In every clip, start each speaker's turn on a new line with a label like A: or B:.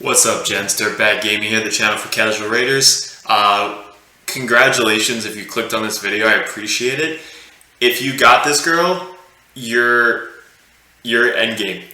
A: What's up, gents? Dirtbag Gaming here, the channel for casual raiders. Congratulations if you clicked on this video. I appreciate it. If you got this girl, you're endgame.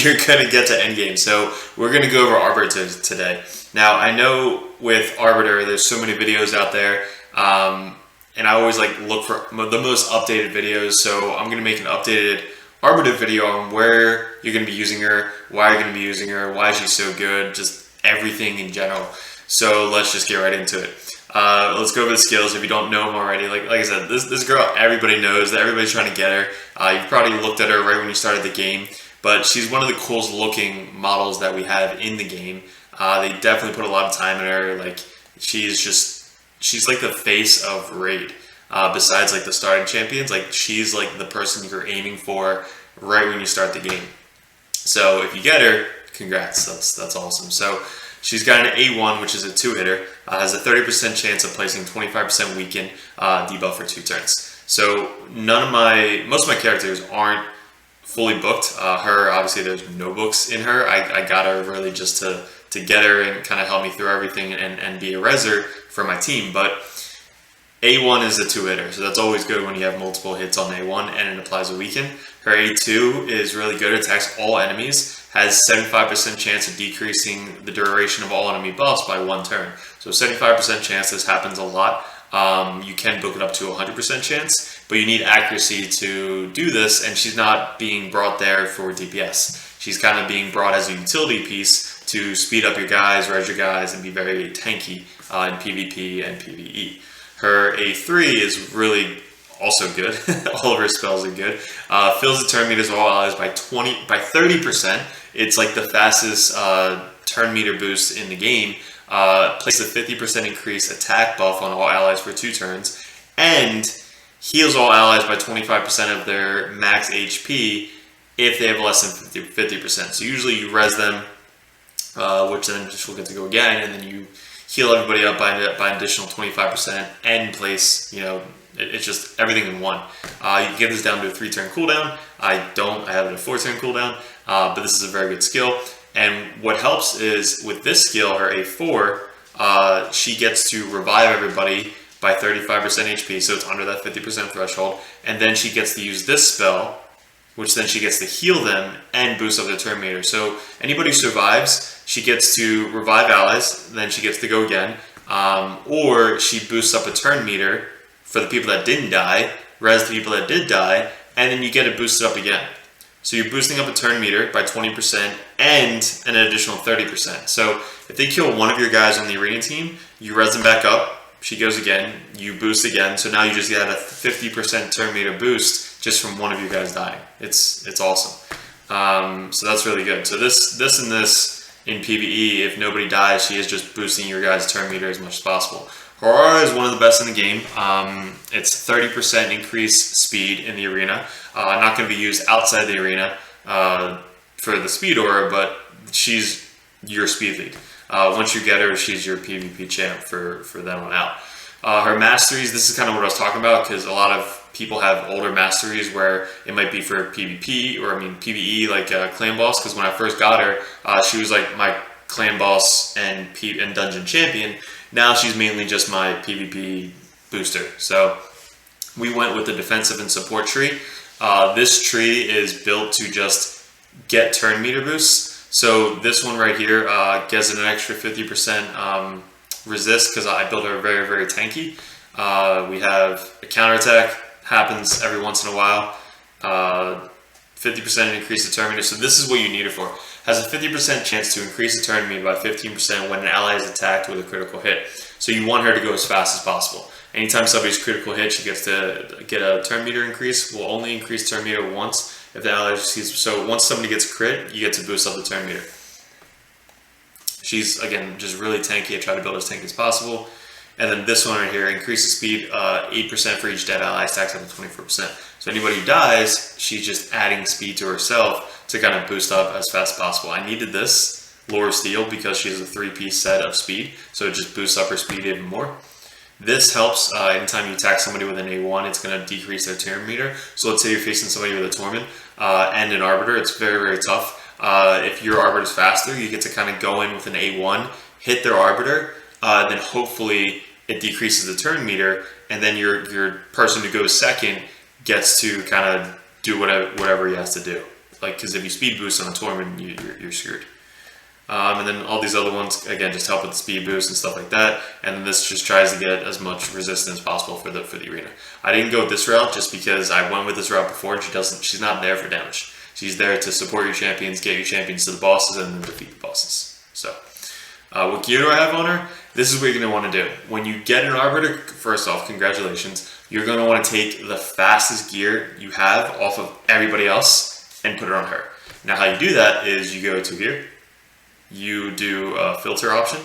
A: You're gonna get to endgame. So we're gonna go over Arbiter today. Now I know with Arbiter, there's so many videos out there, and I always look for the most updated videos. So I'm gonna make an updated Arbiter video on where you're going to be using her, why you're going to be using her, why she's so good, just everything in general. So let's just get right into it. Let's go over the skills if you don't know them already. Like I said, this girl, everybody knows that, everybody's trying to get her. You've probably looked at her right when you started the game, but she's one of the coolest looking models that we have in the game. They definitely put a lot of time in her. She's like the face of Raid. Besides the starting champions, she's the person you're aiming for right when you start the game. So if you get her, congrats, that's awesome. So she's got an A1, which is a 2-hitter, has a 30% chance of placing 25% weaken debuff for 2 turns. So most of my characters aren't fully booked. Her, obviously there's no books in her. I got her really just to get her and kind of help me through everything and be a reser for my team. But A1 is a 2-hitter, so that's always good when you have multiple hits on A1 and it applies a weaken. Her A2 is really good, attacks all enemies, has 75% chance of decreasing the duration of all enemy buffs by 1 turn. So 75% chance, this happens a lot. You can book it up to 100% chance, but you need accuracy to do this, and she's not being brought there for DPS. She's kind of being brought as a utility piece to speed up your guys, res your guys, and be very tanky in PvP and PvE. Her A3 is really also good. All of her spells are good. Fills the turn meters of all allies by 30%. It's the fastest turn meter boost in the game. Places a 50% increased attack buff on all allies for 2 turns, and heals all allies by 25% of their max HP if they have less than 50%. So usually you res them, which then just will get to go again, and then you heal everybody up by an additional 25% and place, it's just everything in one. You can get this down to a 3-turn cooldown. I have it a 4-turn cooldown, but this is a very good skill. And what helps is with this skill, her A4, she gets to revive everybody by 35% HP, so it's under that 50% threshold. And then she gets to use this spell, which then she gets to heal them and boost up their turn meter. So anybody who survives, she gets to revive allies, then she gets to go again, or she boosts up a turn meter for the people that didn't die, res the people that did die, and then you get it boosted up again. So you're boosting up a turn meter by 20% and an additional 30%. So if they kill one of your guys on the arena team, you res them back up, she goes again, you boost again, so now you just get a 50% turn meter boost just from one of you guys dying. It's awesome. So that's really good. So this and this in PvE, if nobody dies, she is just boosting your guys' turn meter as much as possible. Her aura is one of the best in the game. It's 30% increased speed in the arena. Not going to be used outside the arena for the speed aura, but she's your speed lead. Once you get her, she's your PvP champ for then on out. Her masteries, this is kind of what I was talking about, because a lot of people have older masteries where it might be for PvP, or PvE, clan boss, because when I first got her, she was my clan boss and dungeon champion. Now she's mainly just my PvP booster. So we went with the defensive and support tree. This tree is built to just get turn meter boosts. So this one right here gets an extra 50% resist, because I built her very, very tanky. We have a counterattack, happens every once in a while. 50% increase the turn meter. So this is what you need it for. Has a 50% chance to increase the turn meter by 15% when an ally is attacked with a critical hit. So you want her to go as fast as possible. Anytime somebody's critical hit, she gets to get a turn meter increase. Will only increase turn meter once if the ally sees. So once somebody gets crit, you get to boost up the turn meter. She's, again, just really tanky. I try to build as tanky as possible. And then this one right here, increases speed 8% for each dead ally, stacks up to 24%. So anybody who dies, she's just adding speed to herself to kind of boost up as fast as possible. I needed this Lore of Steel because she has a 3-piece set of speed, so it just boosts up her speed even more. This helps anytime you attack somebody with an A1, it's going to decrease their turn meter. So let's say you're facing somebody with a Torment and an Arbiter, it's very, very tough. If your Arbiter is faster, you get to kind of go in with an A1, hit their Arbiter, then hopefully it decreases the turn meter, and then your person who goes second gets to kind of do whatever he has to do. Like, because if you speed boost on a Torment, you're screwed. And then all these other ones, again, just help with the speed boost and stuff like that. And then this just tries to get as much resistance as possible for the arena. I didn't go this route just because I went with this route before, and she's not there for damage. She's there to support your champions, get your champions to the bosses, and then defeat the bosses. So, what gear do I have on her? This is what you're going to want to do. When you get an Arbiter, first off, congratulations. You're going to want to take the fastest gear you have off of everybody else and put it on her. Now, how you do that is you go to here. You do a filter option.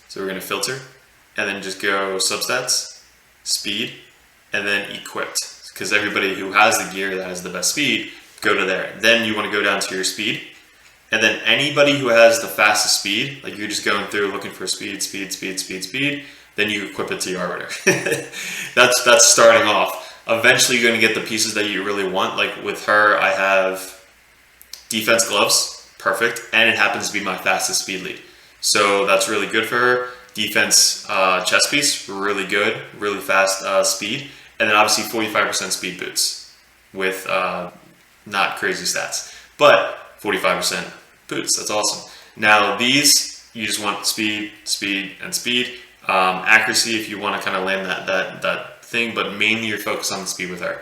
A: So we're going to filter and then just go substats, speed, and then equipped. Because everybody who has the gear that has the best speed, go to there. Then you want to go down to your speed. And then anybody who has the fastest speed, like you're just going through looking for speed, then you equip it to your Arbiter. That's starting off. Eventually you're going to get the pieces that you really want. Like with her, I have defense gloves. Perfect, and it happens to be my fastest speed lead. So that's really good for her. Defense chest piece, really good, really fast speed. And then obviously 45% speed boots with not crazy stats. But 45% boots, that's awesome. Now these, you just want speed, and speed. Accuracy if you want to kind of land that thing, but mainly you're focused on the speed with her.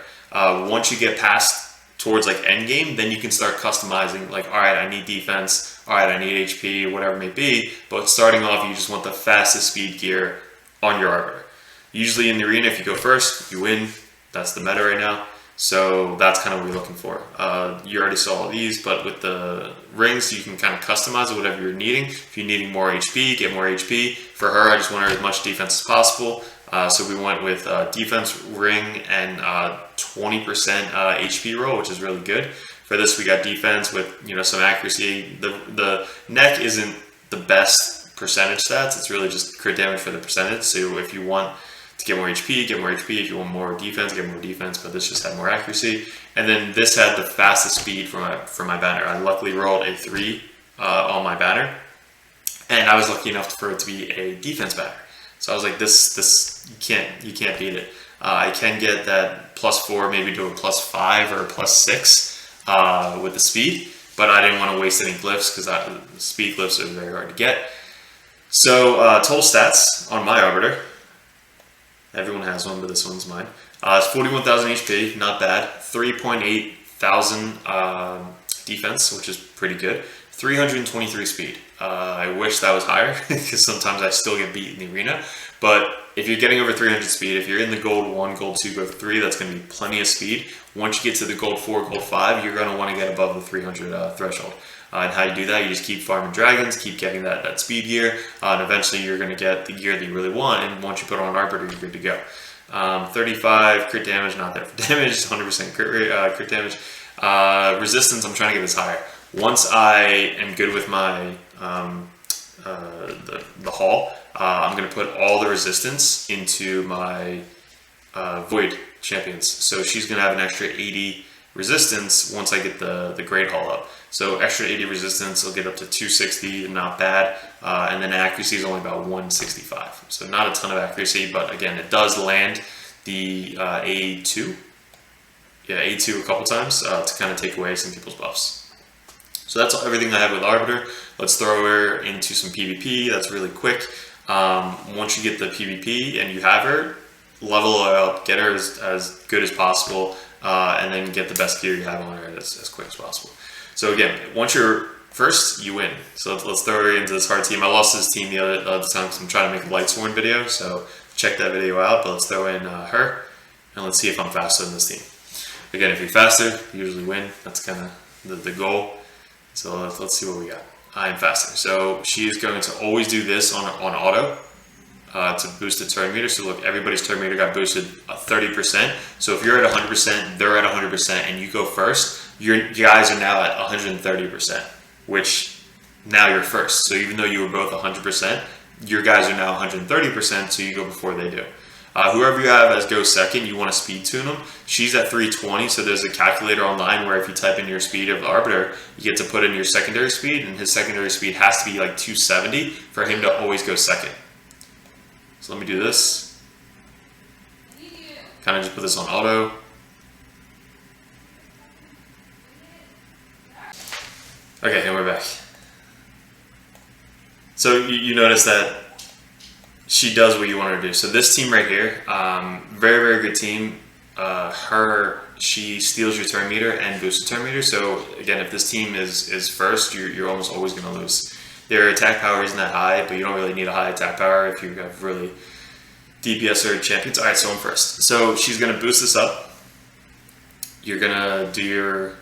A: Once you get past towards like end game, then you can start customizing, like, all right, I need defense, all right, I need HP, whatever it may be. But starting off, you just want the fastest speed gear on your Arbiter. Usually in the arena, if you go first, you win. That's the meta right now. So that's kind of what you're looking for. You already saw all these, but with the rings, you can kind of customize it, whatever you're needing. If you're needing more HP, get more HP. For her, I just want her as much defense as possible. So we went with defense ring and 20% HP roll, which is really good. For this, we got defense with some accuracy. The neck isn't the best percentage stats. It's really just crit damage for the percentage. So if you want to get more HP, get more HP. If you want more defense, get more defense. But this just had more accuracy. And then this had the fastest speed for my banner. I luckily rolled a 3 on my banner, and I was lucky enough for it to be a defense banner. So I was like, this you can't beat it. I can get that +4, maybe to a +5 or a +6 with the speed, but I didn't want to waste any glyphs because speed glyphs are very hard to get. So total stats on my Arbiter. Everyone has one, but this one's mine. It's 41,000 HP, not bad. 3.8 thousand defense, which is pretty good. 323 speed. I wish that was higher because sometimes I still get beat in the arena. But if you're getting over 300 speed, if you're in the gold 1, gold 2, gold 3, that's going to be plenty of speed. Once you get to the gold 4, gold 5, you're going to want to get above the 300 threshold. And how you do that, you just keep farming dragons, keep getting that speed gear, and eventually you're going to get the gear that you really want. And once you put on Arbiter, you're good to go. 35 crit damage, not there for damage, 100% crit damage. Resistance, I'm trying to get this higher. Once I am good with my the haul, I'm going to put all the resistance into my Void champions. So she's going to have an extra 80 resistance once I get the Great Haul up. So extra 80 resistance will get up to 260, not bad. And then accuracy is only about 165. So not a ton of accuracy, but again, it does land the A2. Yeah, A2 a couple times to kind of take away some people's buffs. So that's everything I have with Arbiter. Let's throw her into some PvP. That's really quick. Once you get the PvP and you have her, level her up, get her as good as possible, and then get the best gear you have on her as quick as possible. So again, once you're first, you win. So let's throw her into this hard team. I lost this team the other time because I'm trying to make a Lightsworn video, so check that video out. But let's throw in her, and let's see if I'm faster than this team. Again, if you're faster, you usually win. That's kind of the goal. So let's see what we got. I'm faster. So she is going to always do this on auto to boost the turn meter. So look, everybody's turn meter got boosted 30%. So if you're at 100%, they're at 100%, and you go first, your guys are now at 130%, which now you're first. So even though you were both 100%, your guys are now 130%, so you go before they do. Whoever you have as go second, you want to speed tune them. She's at 320, so there's a calculator online where if you type in your speed of the Arbiter, you get to put in your secondary speed, and his secondary speed has to be like 270 for him to always go second. So let me do this. Kind of just put this on auto. Okay, and we're back. So you notice that she does what you want her to do. So this team right here, very, very good team. She steals your turn meter and boosts the turn meter. So again, if this team is first, you're almost always going to lose. Their attack power isn't that high, but you don't really need a high attack power if you have really DPS or champions. All right, so I'm first. So she's going to boost this up. You're going to do your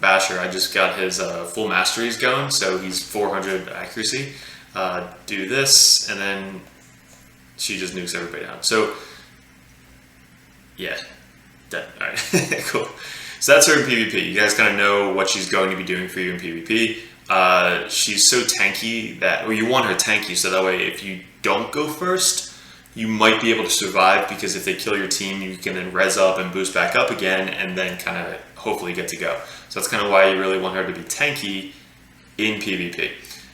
A: Basher. I just got his full masteries going, so he's 400 accuracy. Do this, and then she just nukes everybody down. So, yeah. Dead. Alright, cool. So that's her in PvP. You guys kind of know what she's going to be doing for you in PvP. She's so tanky that, or you want her tanky, so that way if you don't go first, you might be able to survive, because if they kill your team, you can then res up and boost back up again, and then kind of hopefully get to go. So that's kind of why you really want her to be tanky in PvP.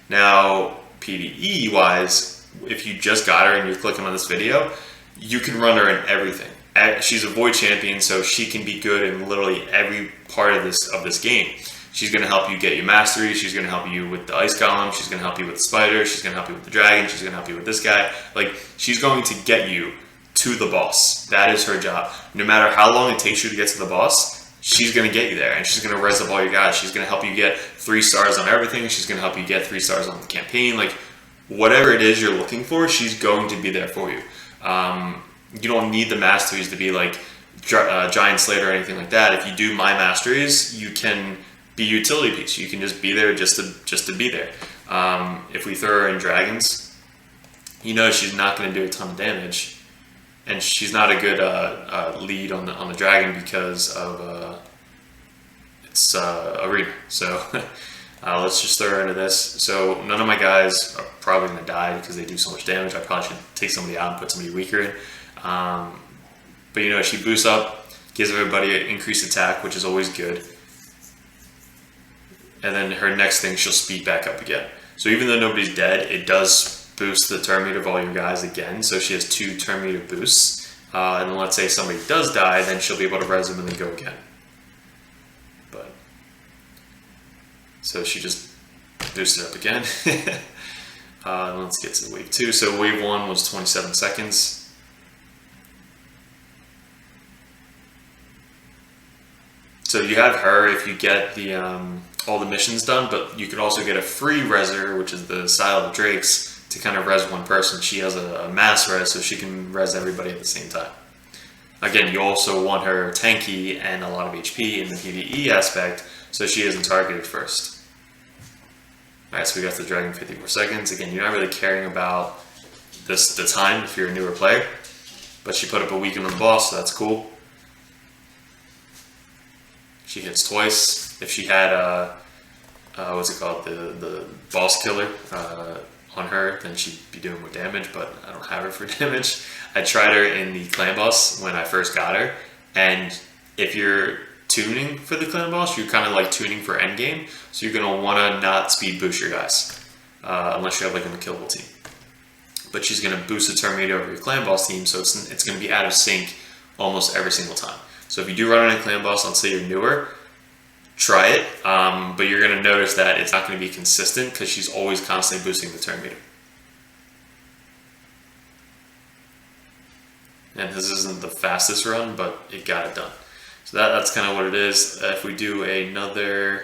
A: Now, PvE wise, if you just got her and you're clicking on this video, you can run her in everything. She's a void champion, so she can be good in literally every part of this game. She's going to help you get your mastery. She's going to help you with the ice golem. She's going to help you with the spider. She's going to help you with the dragon. She's going to help you with this guy. Like, she's going to get you to the boss. That is her job. No matter how long it takes you to get to the boss, she's going to get you there, and she's going to res up all your guys. She's going to help you get 3 stars on everything. She's going to help you get 3 stars on the campaign. Like, whatever it is you're looking for, she's going to be there for you. You don't need the masteries to be like Giant Slayer or anything like that. If you do my masteries, you can be utility piece. You can just be there just to be there. If we throw her in dragons, you know she's not going to do a ton of damage, and she's not a good lead on the dragon because of it's arena. So let's just throw her into this. So none of my guys are probably going to die because they do so much damage. I probably should take somebody out and put somebody weaker in. But you know, she boosts up, gives everybody an increased attack, which is always good. And then her next thing, she'll speed back up again. So even though nobody's dead, it does boost the turn meter of all your guys again. So she has 2 turn meter boosts. And then let's say somebody does die, then she'll be able to res them and then go again. But so she just boosted up again. Let's get to wave 2. So wave 1 was 27 seconds. So you have her if you get the all the missions done, but you could also get a free reser, which is the style of the Drakes, to kind of res one person. She has a mass res, so she can res everybody at the same time. Again, you also want her tanky and a lot of HP in the PvE aspect, so she isn't targeted first. Alright, so we got the dragon 54 seconds. Again, you're not really caring about the time if you're a newer player, but she put up a weaken on the boss, so that's cool. She hits twice. If she had what's it called, the boss killer on her, then she'd be doing more damage, but I don't have her for damage. I tried her in the clan boss when I first got her, and if you're tuning for the clan boss, you're kind of like tuning for endgame, so you're going to want to not speed boost your guys, unless you have like an unkillable team. But she's going to boost the turn meter over your clan boss team, so it's going to be out of sync almost every single time. So if you do run on a clan boss, let's say you're newer, try it, but you're going to notice that it's not going to be consistent because she's always constantly boosting the turn meter. And this isn't the fastest run, but it got it done. So that's kind of what it is. If we do another...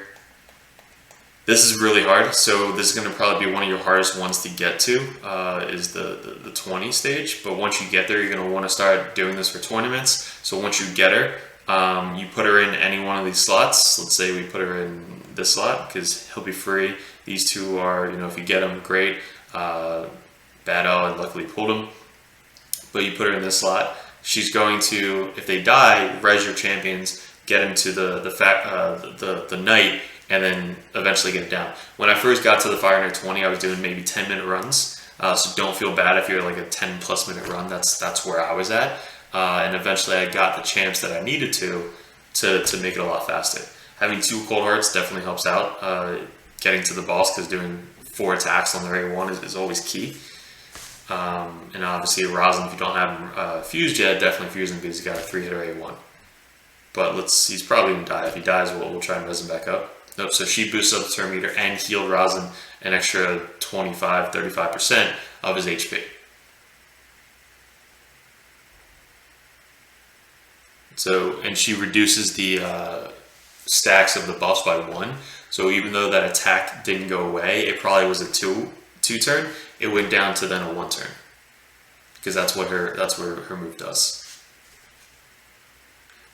A: This is really hard, so this is going to probably be one of your hardest ones to get to, is the 20 stage. But once you get there, you're going to want to start doing this for tournaments. So once you get her, you put her in any one of these slots. Let's say we put her in this slot, because he'll be free. These two are, you know, if you get them, great. Bad I luckily pulled them. But you put her in this slot. She's going to, if they die, res your champions, get into the knight, and then eventually get it down. When I first got to the 520, I was doing maybe 10-minute runs. So don't feel bad if you're like a 10+ minute run. That's where I was at. And eventually I got the champs that I needed to make it a lot faster. Having 2 cold hearts definitely helps out getting to the boss, because doing 4 attacks on their A1 is always key. And obviously Rosin, if you don't have him fused yet, definitely fuse him because he's got a 3-hitter A1. But he's probably going to die. If he dies, we'll try and res him back up. Nope, so she boosts up the turn meter and healed Rosin an extra 35% of his HP. So, and she reduces the stacks of the buffs by 1. So even though that attack didn't go away, it probably was a 2 turn. It went down to then a 1 turn, because that's what her move does.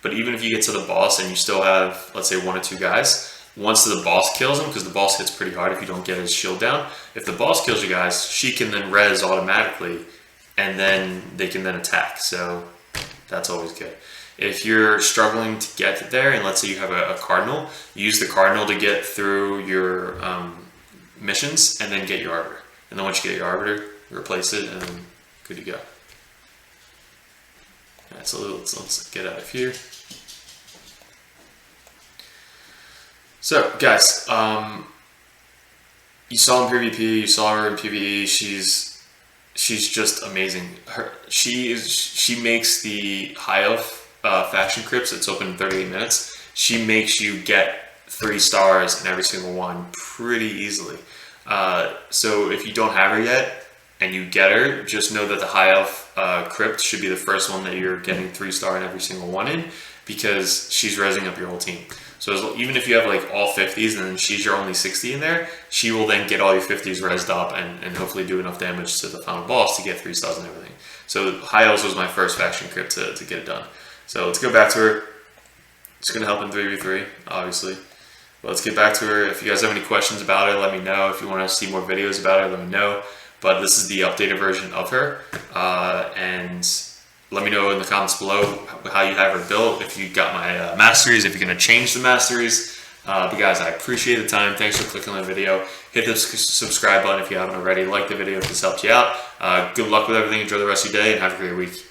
A: But even if you get to the boss and you still have, let's say, 1 or 2 guys, once the boss kills him, because the boss hits pretty hard if you don't get his shield down, if the boss kills you guys, she can then res automatically, and then they can then attack. So that's always good. If you're struggling to get there, and let's say you have a cardinal, use the cardinal to get through your missions, and then get your arbiter. And then once you get your arbiter, replace it, and then good to go. Alright, so let's get out of here. So guys, you saw in PvP, you saw her in PvE. She's just amazing. She makes the high elf faction crypts. It's open in 38 minutes. She makes you get 3 stars in every single one pretty easily. So if you don't have her yet and you get her, just know that the high elf crypt should be the first one that you're getting 3-star in every single one in, because she's resing up your whole team. So even if you have like all 50s and then she's your only 60 in there, she will then get all your 50s resed up and hopefully do enough damage to the final boss to get 3 stars and everything. So high elves was my first faction crypt to get it done. So let's go back to her. It's going to help in 3v3, obviously. But let's get back to her. If you guys have any questions about her, let me know. If you want to see more videos about her, let me know. But this is the updated version of her. And let me know in the comments below how you have her built, if you got my masteries, if you're going to change the masteries. But guys, I appreciate the time. Thanks for clicking on the video. Hit the subscribe button if you haven't already. Like the video if this helped you out. Good luck with everything. Enjoy the rest of your day and have a great week.